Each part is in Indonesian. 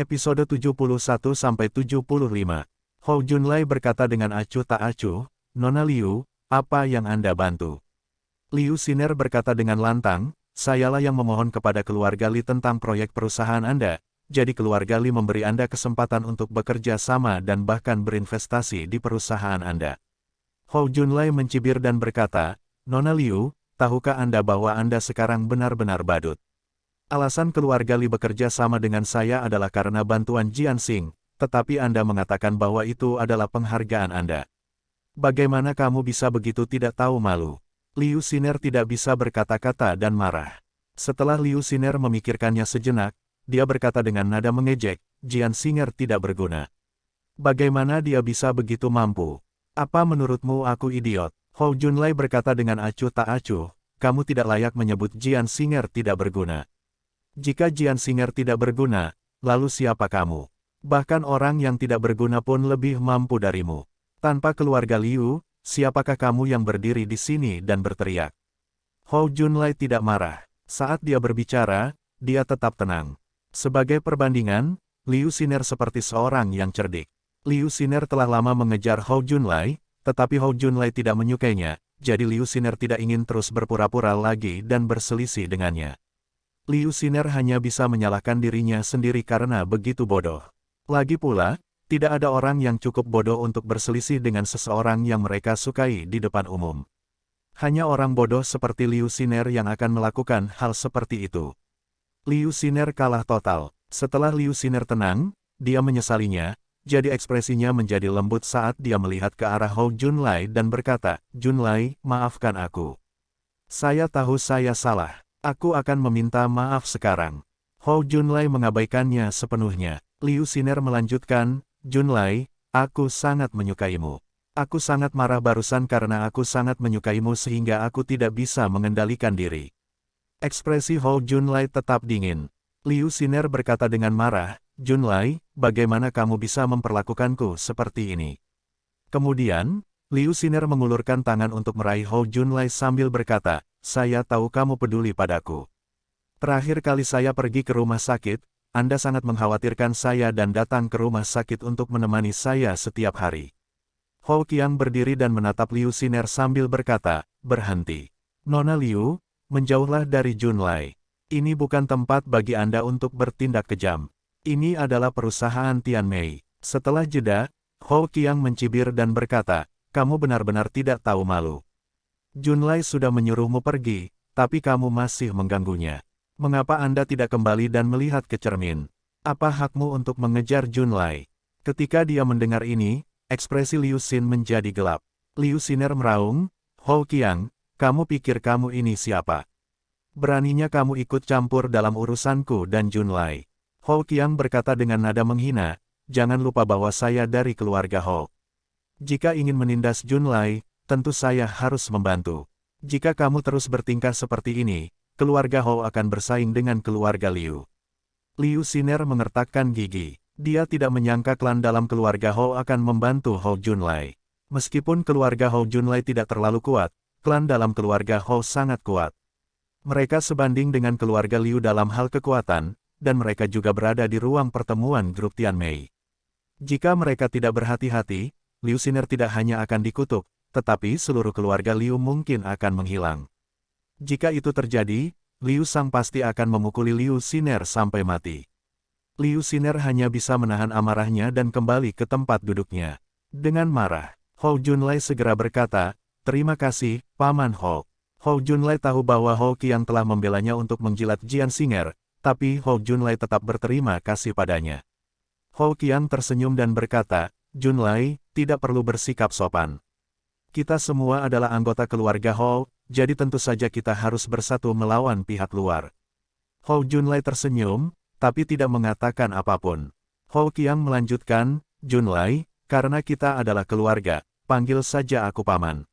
Episode 71-75. Hou Junlai berkata dengan acuh tak acuh, "Nona Liu, apa yang Anda bantu?" Liu Xiner berkata dengan lantang, "Sayalah yang memohon kepada keluarga Li tentang proyek perusahaan Anda, jadi keluarga Li memberi Anda kesempatan untuk bekerja sama dan bahkan berinvestasi di perusahaan Anda." Hou Junlai mencibir dan berkata, "Nona Liu, tahukah Anda bahwa Anda sekarang benar-benar badut? Alasan keluarga Li bekerja sama dengan saya adalah karena bantuan Jian Xing, tetapi Anda mengatakan bahwa itu adalah penghargaan Anda. Bagaimana kamu bisa begitu tidak tahu malu?" Liu Xiner tidak bisa berkata-kata dan marah. Setelah Liu Xiner memikirkannya sejenak, dia berkata dengan nada mengejek, "Jian Xinger tidak berguna. Bagaimana dia bisa begitu mampu? Apa menurutmu aku idiot?" Hou Junlai berkata dengan acuh tak acuh, "Kamu tidak layak menyebut Jian Xinger tidak berguna. Jika Jian Xinger tidak berguna, lalu siapa kamu? Bahkan orang yang tidak berguna pun lebih mampu darimu. Tanpa keluarga Liu, siapakah kamu yang berdiri di sini dan berteriak?" Hou Junlai tidak marah. Saat dia berbicara, dia tetap tenang. Sebagai perbandingan, Liu Xiner seperti seorang yang cerdik. Liu Xiner telah lama mengejar Hou Junlai, tetapi Hou Junlai tidak menyukainya, jadi Liu Xiner tidak ingin terus berpura-pura lagi dan berselisih dengannya. Liu Xiner hanya bisa menyalahkan dirinya sendiri karena begitu bodoh. Lagi pula, tidak ada orang yang cukup bodoh untuk berselisih dengan seseorang yang mereka sukai di depan umum. Hanya orang bodoh seperti Liu Xiner yang akan melakukan hal seperti itu. Liu Xiner kalah total. Setelah Liu Xiner tenang, dia menyesalinya, jadi ekspresinya menjadi lembut saat dia melihat ke arah Hou Junlai dan berkata, "Junlai, maafkan aku. Saya tahu saya salah. Aku akan meminta maaf sekarang." Hou Junlai mengabaikannya sepenuhnya. Liu Xiner melanjutkan, "Junlai, aku sangat menyukaimu. Aku sangat marah barusan karena aku sangat menyukaimu sehingga aku tidak bisa mengendalikan diri." Ekspresi Hou Junlai tetap dingin. Liu Xiner berkata dengan marah, "Junlai, bagaimana kamu bisa memperlakukanku seperti ini?" Kemudian, Liu Xiner mengulurkan tangan untuk meraih Hou Junlai sambil berkata, "Saya tahu kamu peduli padaku. Terakhir kali saya pergi ke rumah sakit, Anda sangat mengkhawatirkan saya dan datang ke rumah sakit untuk menemani saya setiap hari." Hou Qiang berdiri dan menatap Liu Xiner sambil berkata, "Berhenti. Nona Liu, menjauhlah dari Junlai. Ini bukan tempat bagi Anda untuk bertindak kejam. Ini adalah perusahaan Tianmei." Setelah jeda, Hou Qiang mencibir dan berkata, "Kamu benar-benar tidak tahu malu. Junlai sudah menyuruhmu pergi, tapi kamu masih mengganggunya. Mengapa Anda tidak kembali dan melihat ke cermin? Apa hakmu untuk mengejar Junlai?" Ketika dia mendengar ini, ekspresi Liu Xin menjadi gelap. Liu Xiner meraung, "Hou Qiang, kamu pikir kamu ini siapa? Beraninya kamu ikut campur dalam urusanku dan Junlai." Hou Qiang berkata dengan nada menghina, "Jangan lupa bahwa saya dari keluarga Hou. Jika ingin menindas Junlai, tentu saya harus membantu. Jika kamu terus bertingkah seperti ini, keluarga Hou akan bersaing dengan keluarga Liu." Liu Xiner mengertakkan gigi. Dia tidak menyangka klan dalam keluarga Hou akan membantu Hou Junlai. Meskipun keluarga Hou Junlai tidak terlalu kuat, klan dalam keluarga Hou sangat kuat. Mereka sebanding dengan keluarga Liu dalam hal kekuatan, dan mereka juga berada di ruang pertemuan grup Tianmei. Jika mereka tidak berhati-hati, Liu Xiner tidak hanya akan dikutuk, tetapi seluruh keluarga Liu mungkin akan menghilang. Jika itu terjadi, Liu Sang pasti akan memukuli Liu Xiner sampai mati. Liu Xiner hanya bisa menahan amarahnya dan kembali ke tempat duduknya. Dengan marah, Hou Junlai segera berkata, "Terima kasih, Paman Hou." Hou Junlai tahu bahwa Hou Qiang telah membelanya untuk menjilat Jian Xinger, tapi Hou Junlai tetap berterima kasih padanya. Hou Qiang tersenyum dan berkata, "Junlai, tidak perlu bersikap sopan. Kita semua adalah anggota keluarga Hou, jadi tentu saja kita harus bersatu melawan pihak luar." Hou Junlai tersenyum, tapi tidak mengatakan apapun. Hou Qiang melanjutkan, "Junlai, karena kita adalah keluarga, panggil saja aku Paman."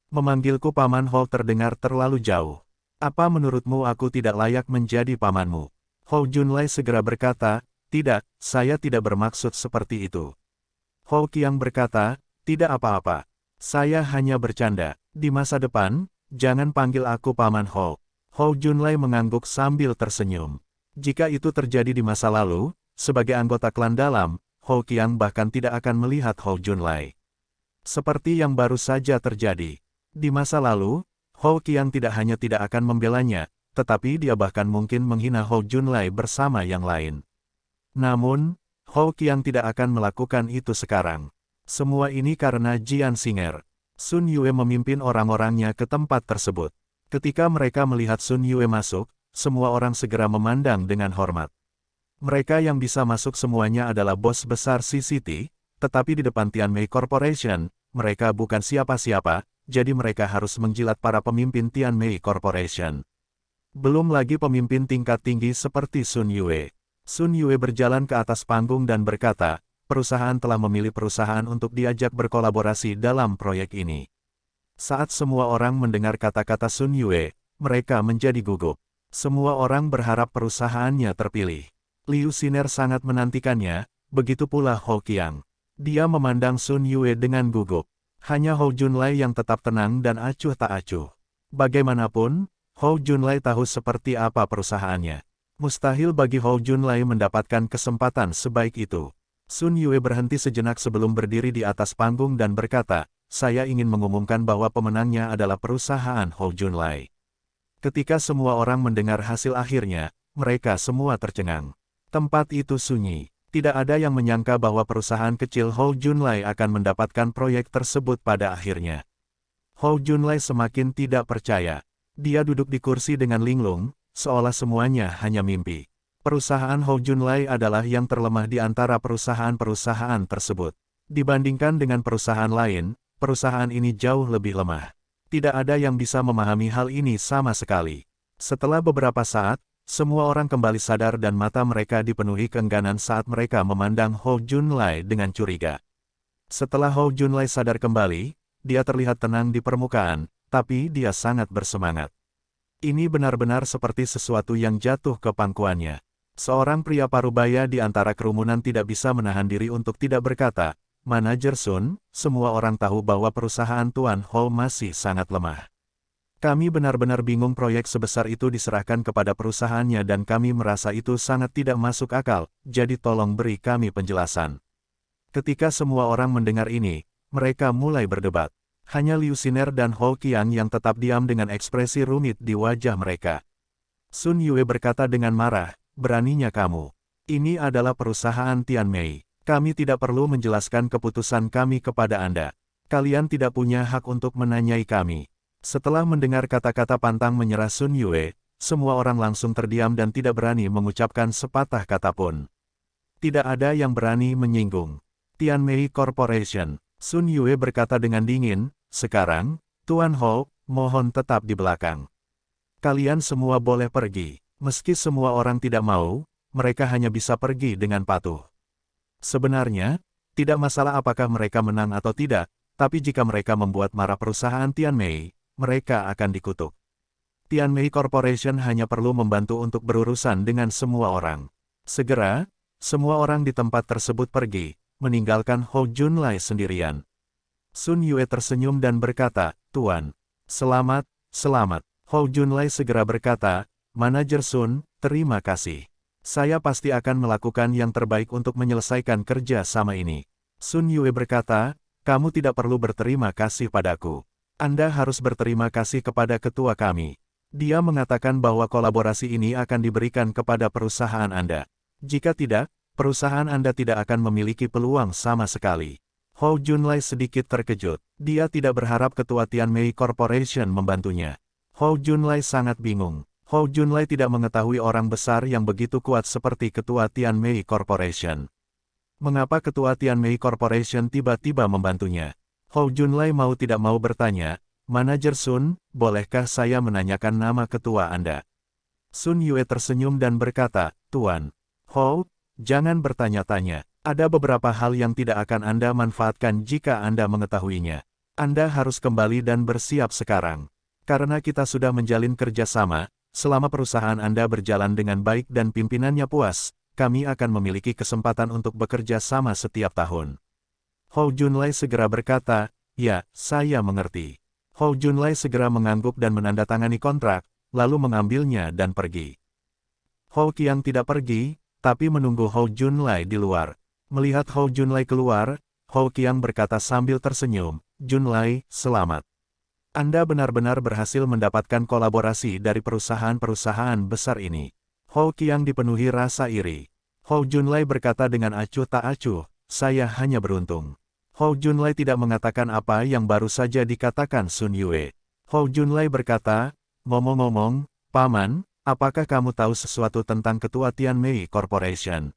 "Memanggilku Paman Hou terdengar terlalu jauh. Apa menurutmu aku tidak layak menjadi pamanmu?" Hou Junlai segera berkata, "Tidak, saya tidak bermaksud seperti itu." Hou Qiang berkata, "Tidak apa-apa. Saya hanya bercanda. Di masa depan, jangan panggil aku Paman Hou." Hou Junlai mengangguk sambil tersenyum. Jika itu terjadi di masa lalu, sebagai anggota klan dalam, Hou Qiang bahkan tidak akan melihat Hou Junlai. Seperti yang baru saja terjadi. Di masa lalu, Hou Qiang tidak hanya tidak akan membelanya, tetapi dia bahkan mungkin menghina Hou Junlai bersama yang lain. Namun, Hou Qiang tidak akan melakukan itu sekarang. Semua ini karena Jian Xing'er. Sun Yue memimpin orang-orangnya ke tempat tersebut. Ketika mereka melihat Sun Yue masuk, semua orang segera memandang dengan hormat. Mereka yang bisa masuk semuanya adalah bos besar CCT, tetapi di depan Tianmei Corporation, mereka bukan siapa-siapa, jadi mereka harus menjilat para pemimpin Tianmei Corporation. Belum lagi pemimpin tingkat tinggi seperti Sun Yue. Sun Yue berjalan ke atas panggung dan berkata, perusahaan telah memilih perusahaan untuk diajak berkolaborasi dalam proyek ini. Saat semua orang mendengar kata-kata Sun Yue, mereka menjadi gugup. Semua orang berharap perusahaannya terpilih. Liu Xiner sangat menantikannya, begitu pula Hou Qiang. Dia memandang Sun Yue dengan gugup. Hanya Hou Junlai yang tetap tenang dan acuh tak acuh. Bagaimanapun, Hou Junlai tahu seperti apa perusahaannya. Mustahil bagi Hou Junlai mendapatkan kesempatan sebaik itu. Sun Yue berhenti sejenak sebelum berdiri di atas panggung dan berkata, saya ingin mengumumkan bahwa pemenangnya adalah perusahaan Hou Junlai. Ketika semua orang mendengar hasil akhirnya, mereka semua tercengang. Tempat itu sunyi. Tidak ada yang menyangka bahwa perusahaan kecil Hou Junlai akan mendapatkan proyek tersebut pada akhirnya. Hou Junlai semakin tidak percaya. Dia duduk di kursi dengan linglung, seolah semuanya hanya mimpi. Perusahaan Hou Junlai adalah yang terlemah di antara perusahaan-perusahaan tersebut. Dibandingkan dengan perusahaan lain, perusahaan ini jauh lebih lemah. Tidak ada yang bisa memahami hal ini sama sekali. Setelah beberapa saat, semua orang kembali sadar dan mata mereka dipenuhi keengganan saat mereka memandang Hou Junlai dengan curiga. Setelah Hou Junlai sadar kembali, dia terlihat tenang di permukaan, tapi dia sangat bersemangat. Ini benar-benar seperti sesuatu yang jatuh ke pangkuannya. Seorang pria parubaya di antara kerumunan tidak bisa menahan diri untuk tidak berkata, Manajer Sun, semua orang tahu bahwa perusahaan Tuan Hou masih sangat lemah. Kami benar-benar bingung proyek sebesar itu diserahkan kepada perusahaannya dan kami merasa itu sangat tidak masuk akal, jadi tolong beri kami penjelasan. Ketika semua orang mendengar ini, mereka mulai berdebat. Hanya Liu Xiner dan Hou Qiang yang tetap diam dengan ekspresi rumit di wajah mereka. Sun Yue berkata dengan marah, beraninya kamu. Ini adalah perusahaan Tianmei. Kami tidak perlu menjelaskan keputusan kami kepada Anda. Kalian tidak punya hak untuk menanyai kami. Setelah mendengar kata-kata pantang menyerah Sun Yue, semua orang langsung terdiam dan tidak berani mengucapkan sepatah kata pun. Tidak ada yang berani menyinggung. Tianmei Corporation. Sun Yue berkata dengan dingin, sekarang, Tuan Hou, mohon tetap di belakang. Kalian semua boleh pergi. Meski semua orang tidak mau, mereka hanya bisa pergi dengan patuh. Sebenarnya, tidak masalah apakah mereka menang atau tidak, tapi jika mereka membuat marah perusahaan Tianmei, mereka akan dikutuk. Tianmei Corporation hanya perlu membantu untuk berurusan dengan semua orang. Segera, semua orang di tempat tersebut pergi, meninggalkan Hou Junlai sendirian. Sun Yue tersenyum dan berkata, Tuan, selamat, selamat. Hou Junlai segera berkata, Manajer Sun, terima kasih. Saya pasti akan melakukan yang terbaik untuk menyelesaikan kerja sama ini. Sun Yue berkata, kamu tidak perlu berterima kasih padaku. Anda harus berterima kasih kepada ketua kami. Dia mengatakan bahwa kolaborasi ini akan diberikan kepada perusahaan Anda. Jika tidak, perusahaan Anda tidak akan memiliki peluang sama sekali. Hou Junlai sedikit terkejut. Dia tidak berharap ketua Tianmei Corporation membantunya. Hou Junlai sangat bingung. Hou Junlai tidak mengetahui orang besar yang begitu kuat seperti ketua Tianmei Corporation. Mengapa ketua Tianmei Corporation tiba-tiba membantunya? Hou Junlai mau tidak mau bertanya, Manajer Sun, bolehkah saya menanyakan nama ketua Anda? Sun Yue tersenyum dan berkata, Tuan Hou, jangan bertanya-tanya. Ada beberapa hal yang tidak akan Anda manfaatkan jika Anda mengetahuinya. Anda harus kembali dan bersiap sekarang. Karena kita sudah menjalin kerjasama, selama perusahaan Anda berjalan dengan baik dan pimpinannya puas, kami akan memiliki kesempatan untuk bekerja sama setiap tahun. Hou Junlai segera berkata, ya, saya mengerti. Hou Junlai segera mengangguk dan menandatangani kontrak, lalu mengambilnya dan pergi. Hou Qiang tidak pergi, tapi menunggu Hou Junlai di luar. Melihat Hou Junlai keluar, Hou Qiang berkata sambil tersenyum, "Junlai, selamat. Anda benar-benar berhasil mendapatkan kolaborasi dari perusahaan-perusahaan besar ini." Hou Qiang dipenuhi rasa iri. Hou Junlai berkata dengan acuh tak acuh, "Saya hanya beruntung." Hou Junlai tidak mengatakan apa yang baru saja dikatakan Sun Yue. Hou Junlai berkata, "Ngomong-ngomong, Paman, apakah kamu tahu sesuatu tentang Ketua Tianmei Corporation?"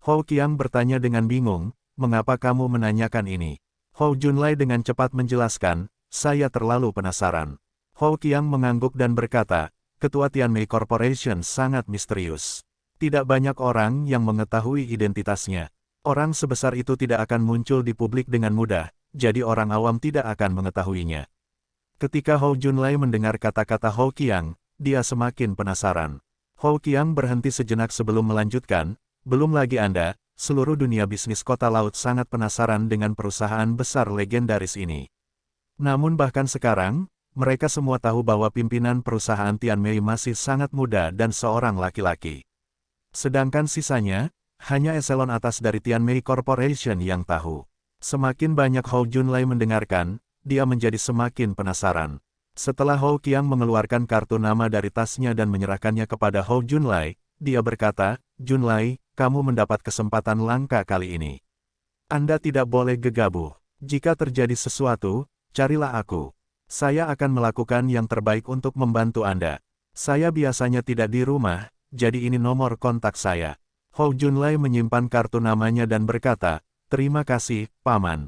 Hou Qiang bertanya dengan bingung, "Mengapa kamu menanyakan ini?" Hou Junlai dengan cepat menjelaskan, "Saya terlalu penasaran." Hou Qiang mengangguk dan berkata, "Ketua Tianmei Corporation sangat misterius. Tidak banyak orang yang mengetahui identitasnya. Orang sebesar itu tidak akan muncul di publik dengan mudah, jadi orang awam tidak akan mengetahuinya." Ketika Hou Junlai mendengar kata-kata Hou Qiang, dia semakin penasaran. Hou Qiang berhenti sejenak sebelum melanjutkan, "Belum lagi Anda, seluruh dunia bisnis kota laut sangat penasaran dengan perusahaan besar legendaris ini. Namun bahkan sekarang, mereka semua tahu bahwa pimpinan perusahaan Tianmei masih sangat muda dan seorang laki-laki. Sedangkan sisanya, hanya eselon atas dari Tianmei Corporation yang tahu." Semakin banyak Hou Junlai mendengarkan, dia menjadi semakin penasaran. Setelah Hou Qiang mengeluarkan kartu nama dari tasnya dan menyerahkannya kepada Hou Junlai, dia berkata, "Junlai, kamu mendapat kesempatan langka kali ini. Anda tidak boleh gegabah. Jika terjadi sesuatu, carilah aku. Saya akan melakukan yang terbaik untuk membantu Anda. Saya biasanya tidak di rumah, jadi ini nomor kontak saya." Hou Junlai menyimpan kartu namanya dan berkata, "Terima kasih, Paman."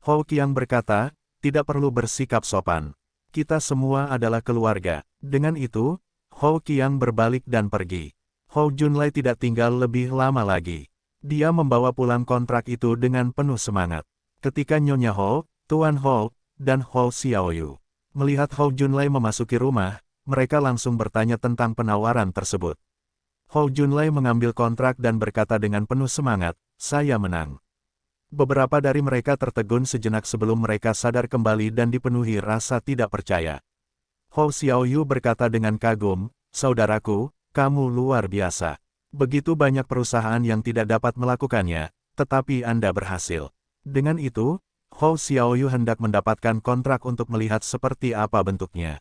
Hou Qiang berkata, "Tidak perlu bersikap sopan. Kita semua adalah keluarga." Dengan itu, Hou Qiang berbalik dan pergi. Hou Junlai tidak tinggal lebih lama lagi. Dia membawa pulang kontrak itu dengan penuh semangat. Ketika Nyonya Hou, Tuan Hou, dan Hou Xiaoyu melihat Hou Junlai memasuki rumah, mereka langsung bertanya tentang penawaran tersebut. Hou Junlai mengambil kontrak dan berkata dengan penuh semangat, "Saya menang." Beberapa dari mereka tertegun sejenak sebelum mereka sadar kembali dan dipenuhi rasa tidak percaya. Hou Xiaoyu berkata dengan kagum, "Saudaraku, kamu luar biasa. Begitu banyak perusahaan yang tidak dapat melakukannya, tetapi Anda berhasil." Dengan itu, Hou Xiaoyu hendak mendapatkan kontrak untuk melihat seperti apa bentuknya.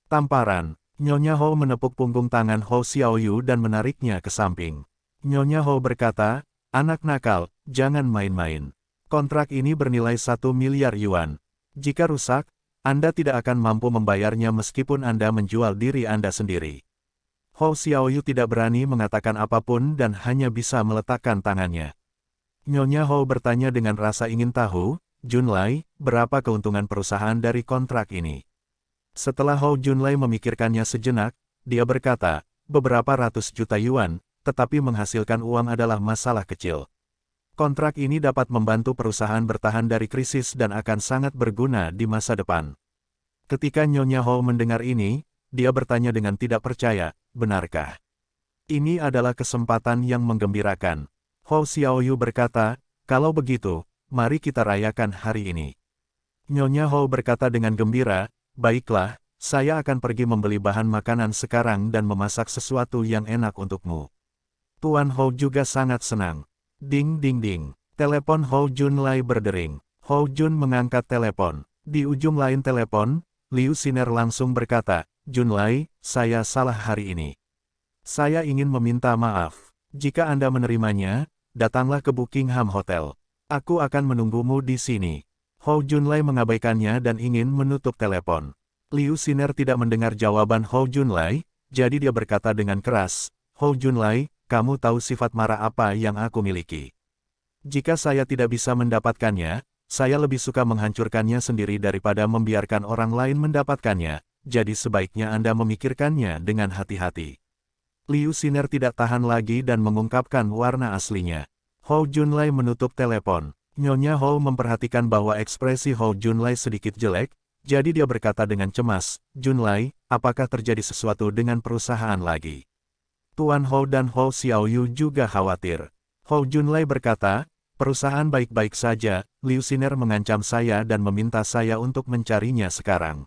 Tamparan. Nyonya Hou menepuk punggung tangan Hou Xiaoyu dan menariknya ke samping. Nyonya Hou berkata, "Anak nakal, jangan main-main. Kontrak ini bernilai 1 miliar yuan. Jika rusak, Anda tidak akan mampu membayarnya meskipun Anda menjual diri Anda sendiri." Hou Xiaoyu tidak berani mengatakan apapun dan hanya bisa meletakkan tangannya. Nyonya Hou bertanya dengan rasa ingin tahu, "Junlai, berapa keuntungan perusahaan dari kontrak ini?" Setelah Hou Junlai memikirkannya sejenak, dia berkata, "Beberapa ratus juta yuan, tetapi menghasilkan uang adalah masalah kecil. Kontrak ini dapat membantu perusahaan bertahan dari krisis dan akan sangat berguna di masa depan." Ketika Nyonya Hou mendengar ini, dia bertanya dengan tidak percaya, "Benarkah? Ini adalah kesempatan yang menggembirakan." Hou Xiaoyu berkata, "Kalau begitu, mari kita rayakan hari ini." Nyonya Hou berkata dengan gembira, "Baiklah, saya akan pergi membeli bahan makanan sekarang dan memasak sesuatu yang enak untukmu." Tuan Hou juga sangat senang. Ding ding ding. Telepon Hou Junlai berdering. Hou Jun mengangkat telepon. Di ujung lain telepon, Liu Siner langsung berkata, "Junlai, saya salah hari ini. Saya ingin meminta maaf. Jika Anda menerimanya, datanglah ke Buckingham Hotel. Aku akan menunggumu di sini." Hou Junlai mengabaikannya dan ingin menutup telepon. Liu Siner tidak mendengar jawaban Hou Junlai, jadi dia berkata dengan keras, "Hou Junlai, kamu tahu sifat marah apa yang aku miliki. Jika saya tidak bisa mendapatkannya, saya lebih suka menghancurkannya sendiri daripada membiarkan orang lain mendapatkannya, jadi sebaiknya Anda memikirkannya dengan hati-hati." Liu Siner tidak tahan lagi dan mengungkapkan warna aslinya. Hou Junlai menutup telepon. Nyonya Hou memperhatikan bahwa ekspresi Hou Junlai sedikit jelek, jadi dia berkata dengan cemas, "Junlai, apakah terjadi sesuatu dengan perusahaan lagi?" Tuan Hou dan Hou Xiaoyu juga khawatir. Hou Junlai berkata, "Perusahaan baik-baik saja, Liu Siner mengancam saya dan meminta saya untuk mencarinya sekarang."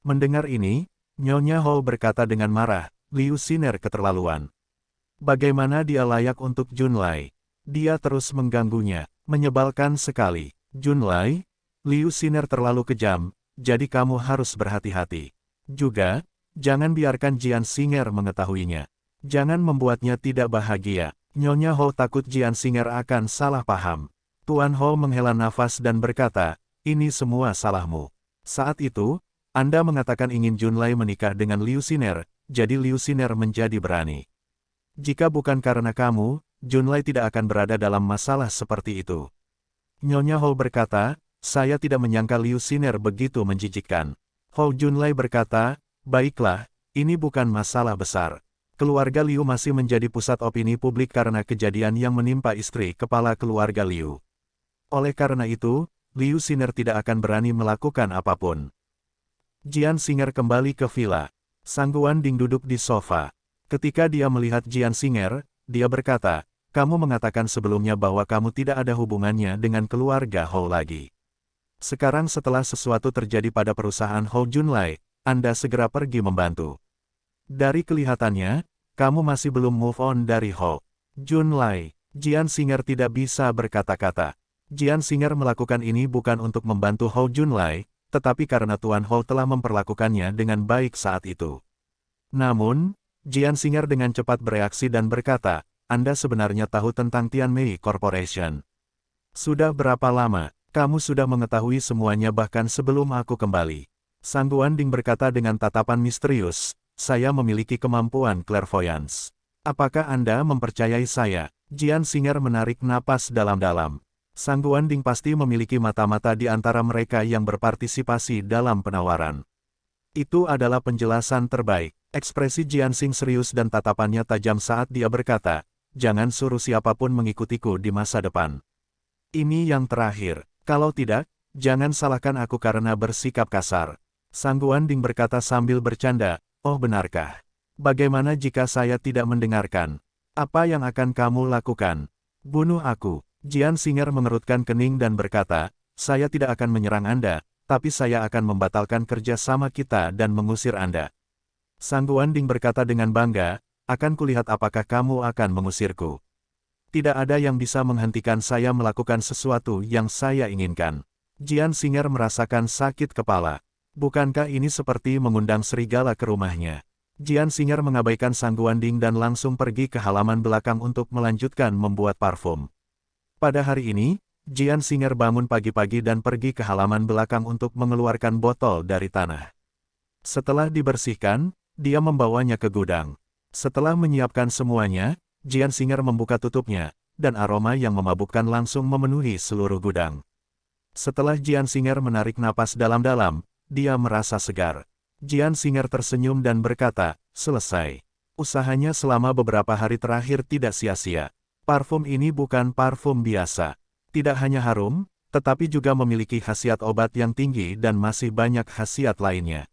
Mendengar ini, Nyonya Hou berkata dengan marah, "Liu Siner keterlaluan. Bagaimana dia layak untuk Junlai? Dia terus mengganggunya. Menyebalkan sekali. Junlai, Liu Xiner terlalu kejam, jadi kamu harus berhati-hati. Juga, jangan biarkan Jian Xing'er mengetahuinya. Jangan membuatnya tidak bahagia. Nyonya Hou takut Jian Xing'er akan salah paham. Tuan Hou menghela nafas dan berkata, ini semua salahmu. Saat itu, Anda mengatakan ingin Junlai menikah dengan Liu Xiner, jadi Liu Xiner menjadi berani. Jika bukan karena kamu, Junlai tidak akan berada dalam masalah seperti itu. Nyonya Hou berkata, saya tidak menyangka Liu Xiner begitu menjijikkan. Hou Junlai berkata, baiklah, ini bukan masalah besar. Keluarga Liu masih menjadi pusat opini publik karena kejadian yang menimpa istri kepala keluarga Liu. Oleh karena itu, Liu Xiner tidak akan berani melakukan apapun. Jian Xing'er kembali ke villa. Sang Guanding duduk di sofa. Ketika dia melihat Jian Xing'er, dia berkata, kamu mengatakan sebelumnya bahwa kamu tidak ada hubungannya dengan keluarga Hou lagi. Sekarang setelah sesuatu terjadi pada perusahaan Hou Junlai, Anda segera pergi membantu. Dari kelihatannya, kamu masih belum move on dari Hou Junlai. Jian Xing'er tidak bisa berkata-kata. Jian Xing'er melakukan ini bukan untuk membantu Hou Junlai, tetapi karena Tuan Hou telah memperlakukannya dengan baik saat itu. Namun, Jian Xing'er dengan cepat bereaksi dan berkata, Anda sebenarnya tahu tentang Tianmei Corporation. Sudah berapa lama, kamu sudah mengetahui semuanya bahkan sebelum aku kembali. Sang Guanding berkata dengan tatapan misterius, saya memiliki kemampuan clairvoyance. Apakah Anda mempercayai saya? Jian Xing'er menarik napas dalam-dalam. Sang Guanding pasti memiliki mata-mata di antara mereka yang berpartisipasi dalam penawaran. Itu adalah penjelasan terbaik. Ekspresi Jian Xing serius dan tatapannya tajam saat dia berkata, jangan suruh siapapun mengikutiku di masa depan. Ini yang terakhir. Kalau tidak, jangan salahkan aku karena bersikap kasar. Sang Guanding berkata sambil bercanda, oh benarkah? Bagaimana jika saya tidak mendengarkan? Apa yang akan kamu lakukan? Bunuh aku. Jian Xing'er mengerutkan kening dan berkata, saya tidak akan menyerang Anda, tapi saya akan membatalkan kerja sama kita dan mengusir Anda. Sang Guanding berkata dengan bangga, akan kulihat apakah kamu akan mengusirku. Tidak ada yang bisa menghentikan saya melakukan sesuatu yang saya inginkan. Jian Xing'er merasakan sakit kepala. Bukankah ini seperti mengundang serigala ke rumahnya? Jian Xing'er mengabaikan Sang Guanding dan langsung pergi ke halaman belakang untuk melanjutkan membuat parfum. Pada hari ini, Jian Xing'er bangun pagi-pagi dan pergi ke halaman belakang untuk mengeluarkan botol dari tanah. Setelah dibersihkan, dia membawanya ke gudang. Setelah menyiapkan semuanya, Jian Xing'er membuka tutupnya, dan aroma yang memabukkan langsung memenuhi seluruh gudang. Setelah Jian Xing'er menarik napas dalam-dalam, dia merasa segar. Jian Xing'er tersenyum dan berkata, selesai. Usahanya selama beberapa hari terakhir tidak sia-sia. Parfum ini bukan parfum biasa. Tidak hanya harum, tetapi juga memiliki khasiat obat yang tinggi dan masih banyak khasiat lainnya.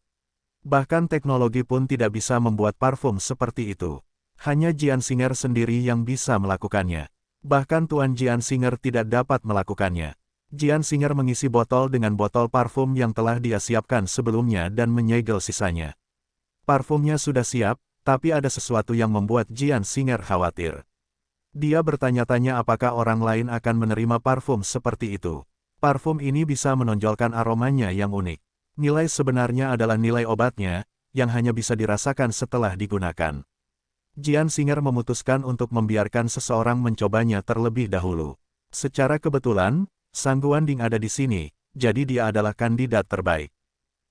Bahkan teknologi pun tidak bisa membuat parfum seperti itu. Hanya Jian Xing'er sendiri yang bisa melakukannya. Bahkan Tuan Jian Xing'er tidak dapat melakukannya. Jian Xing'er mengisi botol dengan botol parfum yang telah dia siapkan sebelumnya dan menyegel sisanya. Parfumnya sudah siap, tapi ada sesuatu yang membuat Jian Xing'er khawatir. Dia bertanya-tanya apakah orang lain akan menerima parfum seperti itu. Parfum ini bisa menonjolkan aromanya yang unik. Nilai sebenarnya adalah nilai obatnya, yang hanya bisa dirasakan setelah digunakan. Jian Xing'er memutuskan untuk membiarkan seseorang mencobanya terlebih dahulu. Secara kebetulan, Sang Guanding ada di sini, jadi dia adalah kandidat terbaik.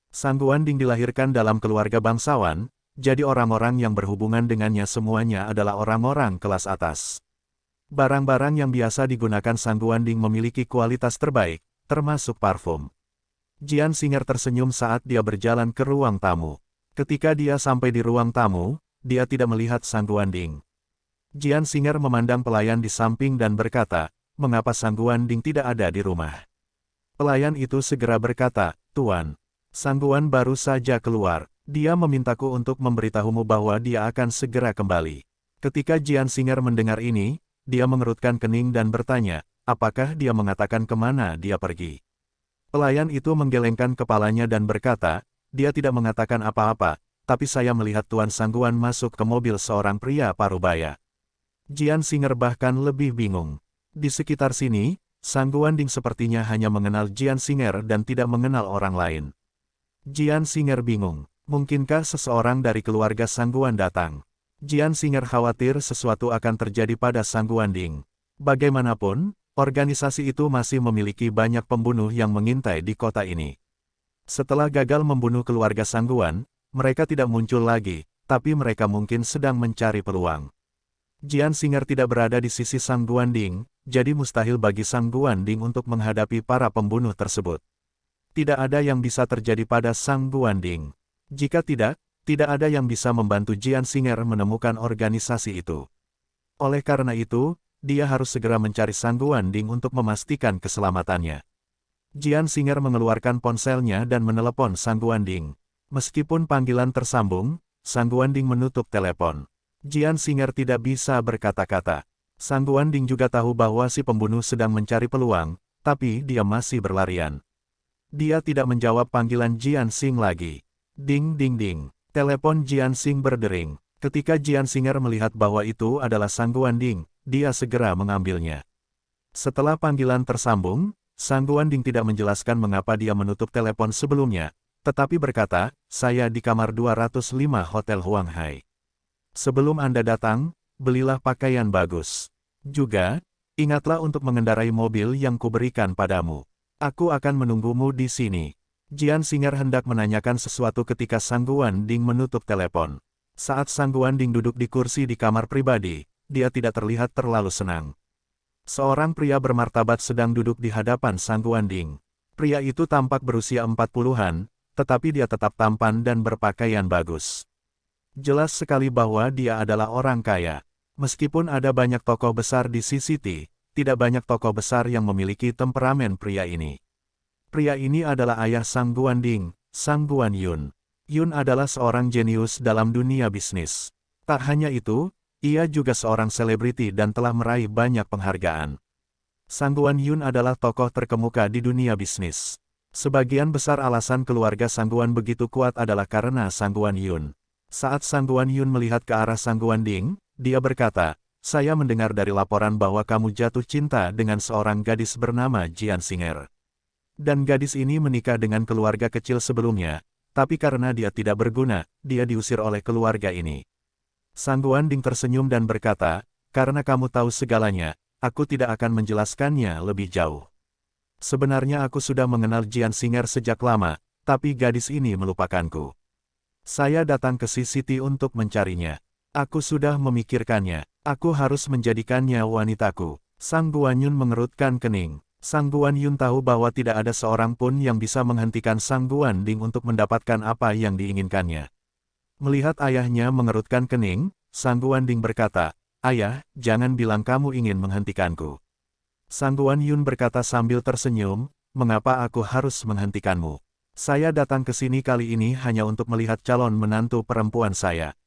Sang Guanding dilahirkan dalam keluarga bangsawan, jadi orang-orang yang berhubungan dengannya semuanya adalah orang-orang kelas atas. Barang-barang yang biasa digunakan Sang Guanding memiliki kualitas terbaik, termasuk parfum. Jian Xing'er tersenyum saat dia berjalan ke ruang tamu. Ketika dia sampai di ruang tamu, dia tidak melihat Sang Guanding. Jian Xing'er memandang pelayan di samping dan berkata, mengapa Sang Guanding tidak ada di rumah? Pelayan itu segera berkata, Tuan, Sang Guan baru saja keluar. Dia memintaku untuk memberitahumu bahwa dia akan segera kembali. Ketika Jian Xing'er mendengar ini, dia mengerutkan kening dan bertanya, apakah dia mengatakan kemana dia pergi? Pelayan itu menggelengkan kepalanya dan berkata, dia tidak mengatakan apa-apa, tapi saya melihat Tuan Sang Guan masuk ke mobil seorang pria parubaya. Jian Xinger bahkan lebih bingung. Di sekitar sini, Sang Guanding sepertinya hanya mengenal Jian Xinger dan tidak mengenal orang lain. Jian Xinger bingung. Mungkinkah seseorang dari keluarga Sang Guan datang? Jian Xinger khawatir sesuatu akan terjadi pada Sang Guanding. Bagaimanapun, organisasi itu masih memiliki banyak pembunuh yang mengintai di kota ini. Setelah gagal membunuh keluarga Sang Guan, mereka tidak muncul lagi, tapi mereka mungkin sedang mencari peluang. Jian Xinger tidak berada di sisi Sang Guanding, jadi mustahil bagi Sang Guanding untuk menghadapi para pembunuh tersebut. Tidak ada yang bisa terjadi pada Sang Guanding. Jika tidak ada yang bisa membantu Jian Xinger menemukan organisasi itu. Oleh karena itu, dia harus segera mencari Sang Guanding untuk memastikan keselamatannya. Jian Xinger mengeluarkan ponselnya dan menelepon Sang Guanding. Meskipun panggilan tersambung, Sang Guanding menutup telepon. Jian Xinger tidak bisa berkata-kata. Sang Guanding juga tahu bahwa si pembunuh sedang mencari peluang, tapi dia masih berlarian. Dia tidak menjawab panggilan Jian Xing lagi. Ding ding ding. Telepon Jian Xing berdering. Ketika Jian Xinger melihat bahwa itu adalah Sang Guanding, dia segera mengambilnya. Setelah panggilan tersambung, Sang Guanding tidak menjelaskan mengapa dia menutup telepon sebelumnya, tetapi berkata, "Saya di kamar 205 Hotel Huang Hai. Sebelum Anda datang, belilah pakaian bagus. Juga, ingatlah untuk mengendarai mobil yang kuberikan padamu. Aku akan menunggumu di sini." Jian Xinger hendak menanyakan sesuatu ketika Sang Guanding menutup telepon. Saat Sang Guanding duduk di kursi di kamar pribadi, dia tidak terlihat terlalu senang. Seorang pria bermartabat sedang duduk di hadapan Sang Guanding. Pria itu tampak berusia 40-an, tetapi dia tetap tampan dan berpakaian bagus. Jelas sekali bahwa dia adalah orang kaya. Meskipun ada banyak tokoh besar di CCT, tidak banyak tokoh besar yang memiliki temperamen pria ini. Pria ini adalah ayah Sang Guanding, Sang Guanyun. Yun adalah seorang jenius dalam dunia bisnis. Tak hanya itu, ia juga seorang selebriti dan telah meraih banyak penghargaan. Sang Guanyun adalah tokoh terkemuka di dunia bisnis. Sebagian besar alasan keluarga Sang Guan begitu kuat adalah karena Sang Guanyun. Saat Sang Guanyun melihat ke arah Sang Guanding, dia berkata, "Saya mendengar dari laporan bahwa kamu jatuh cinta dengan seorang gadis bernama Jian Xinger. Dan gadis ini menikah dengan keluarga kecil sebelumnya, tapi karena dia tidak berguna, dia diusir oleh keluarga ini." Sang Guanding tersenyum dan berkata, "Karena kamu tahu segalanya, aku tidak akan menjelaskannya lebih jauh. Sebenarnya aku sudah mengenal Jian Xinger sejak lama, tapi gadis ini melupakanku. Saya datang ke CCT untuk mencarinya. Aku sudah memikirkannya. Aku harus menjadikannya wanitaku." Sang Guanyun mengerutkan kening. Sang Guanyun tahu bahwa tidak ada seorang pun yang bisa menghentikan Sang Guanding untuk mendapatkan apa yang diinginkannya. Melihat ayahnya mengerutkan kening, Sang Guanding berkata, "Ayah, jangan bilang kamu ingin menghentikanku." Sang Guanyun berkata sambil tersenyum, "Mengapa aku harus menghentikanmu? Saya datang ke sini kali ini hanya untuk melihat calon menantu perempuan saya."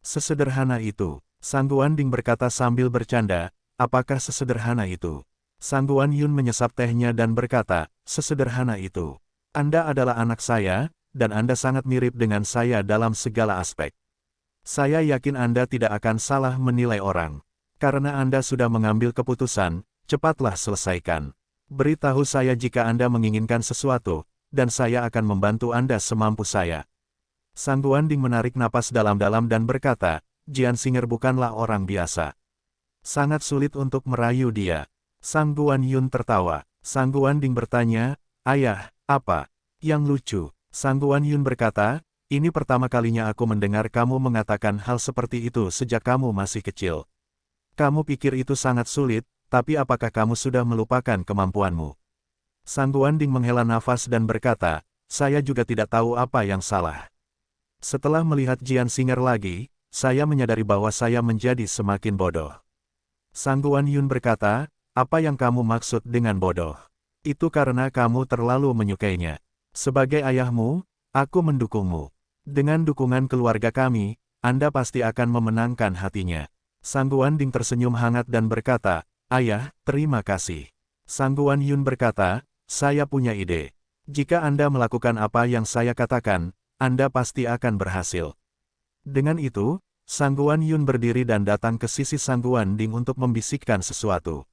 "Sesederhana itu?" Sang Guanding berkata sambil bercanda, "Apakah sesederhana itu?" Sang Guanyun menyesap tehnya dan berkata, "Sesederhana itu. Anda adalah anak saya, dan Anda sangat mirip dengan saya dalam segala aspek. Saya yakin Anda tidak akan salah menilai orang. Karena Anda sudah mengambil keputusan, cepatlah selesaikan. Beritahu saya jika Anda menginginkan sesuatu, dan saya akan membantu Anda semampu saya." Sang Guanding menarik napas dalam-dalam dan berkata, "Jian Xinger bukanlah orang biasa. Sangat sulit untuk merayu dia." Sang Guanyun tertawa. Sang Guanding bertanya, "Ayah, apa yang lucu?" Sang Guanyun berkata, "Ini pertama kalinya aku mendengar kamu mengatakan hal seperti itu sejak kamu masih kecil. Kamu pikir itu sangat sulit, tapi apakah kamu sudah melupakan kemampuanmu?" Sang Guanding menghela nafas dan berkata, "Saya juga tidak tahu apa yang salah. Setelah melihat Jian Xinger lagi, saya menyadari bahwa saya menjadi semakin bodoh." Sang Guanyun berkata, "Apa yang kamu maksud dengan bodoh? Itu karena kamu terlalu menyukainya. Sebagai ayahmu, aku mendukungmu. Dengan dukungan keluarga kami, Anda pasti akan memenangkan hatinya." Sang Guanding tersenyum hangat dan berkata, "Ayah, terima kasih." Sang Guanyun berkata, "Saya punya ide. Jika Anda melakukan apa yang saya katakan, Anda pasti akan berhasil." Dengan itu, Sang Guan Yun berdiri dan datang ke sisi Sang Guan Ding untuk membisikkan sesuatu.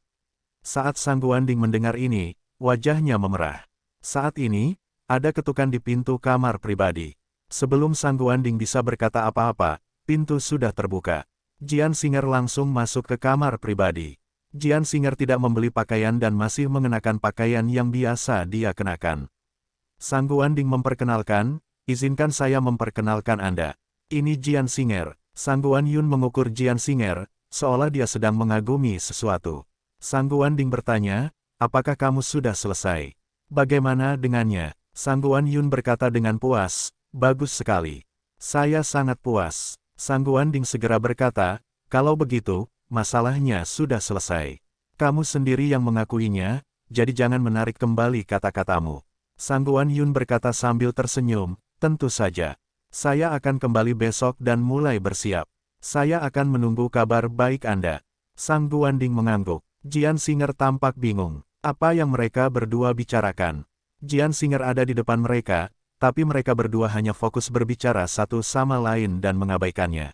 Saat Sang Guan Ding mendengar ini, wajahnya memerah. Saat ini, ada ketukan di pintu kamar pribadi. Sebelum Sang Guan Ding bisa berkata apa-apa, pintu sudah terbuka. Jian Singer langsung masuk ke kamar pribadi. Jian Singer tidak membeli pakaian dan masih mengenakan pakaian yang biasa dia kenakan. Sang Guan Ding memperkenalkan, izinkan saya memperkenalkan Anda. Ini Jian Singer. Sang Guan Yun mengukur Jian Singer, seolah dia sedang mengagumi sesuatu. Sang Guan Ding bertanya, apakah kamu sudah selesai? Bagaimana dengannya? Sang Guan Yun berkata dengan puas, bagus sekali. Saya sangat puas. Sang Guan Ding segera berkata, kalau begitu, masalahnya sudah selesai. Kamu sendiri yang mengakuinya, jadi jangan menarik kembali kata-katamu. Sang Guan Yun berkata sambil tersenyum, tentu saja. Saya akan kembali besok dan mulai bersiap. Saya akan menunggu kabar baik Anda. Sang Guan Ding mengangguk. Jian Singer tampak bingung. Apa yang mereka berdua bicarakan? Jian Singer ada di depan mereka, tapi mereka berdua hanya fokus berbicara satu sama lain dan mengabaikannya.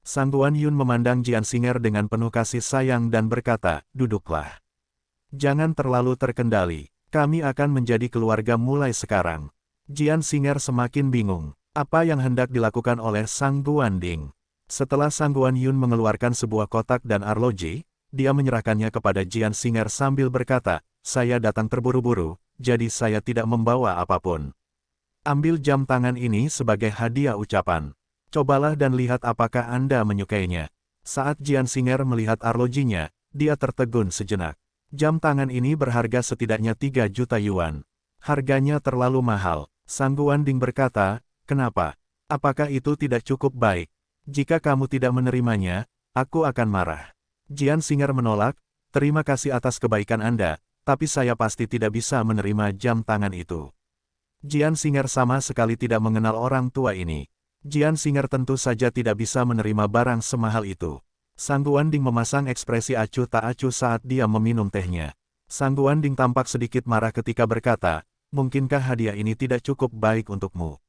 Sang Guan Yun memandang Jian Singer dengan penuh kasih sayang dan berkata, duduklah. Jangan terlalu terkendali. Kami akan menjadi keluarga mulai sekarang. Jian Singer semakin bingung. Apa yang hendak dilakukan oleh Sang Guan Ding? Setelah Sang Guan Yun mengeluarkan sebuah kotak dan arloji, dia menyerahkannya kepada Jian Singer sambil berkata, saya datang terburu-buru, jadi saya tidak membawa apapun. Ambil jam tangan ini sebagai hadiah ucapan. Cobalah dan lihat apakah Anda menyukainya. Saat Jian Singer melihat arlojinya, dia tertegun sejenak. Jam tangan ini berharga setidaknya 3 juta yuan. Harganya terlalu mahal. Sang Guan Ding berkata, kenapa? Apakah itu tidak cukup baik? Jika kamu tidak menerimanya, aku akan marah. Jian Singer menolak, terima kasih atas kebaikan Anda, tapi saya pasti tidak bisa menerima jam tangan itu. Jian Singer sama sekali tidak mengenal orang tua ini. Jian Singer tentu saja tidak bisa menerima barang semahal itu. Sang Guan Ding memasang ekspresi acuh tak acuh saat dia meminum tehnya. Sang Guan Ding tampak sedikit marah ketika berkata, mungkinkah hadiah ini tidak cukup baik untukmu?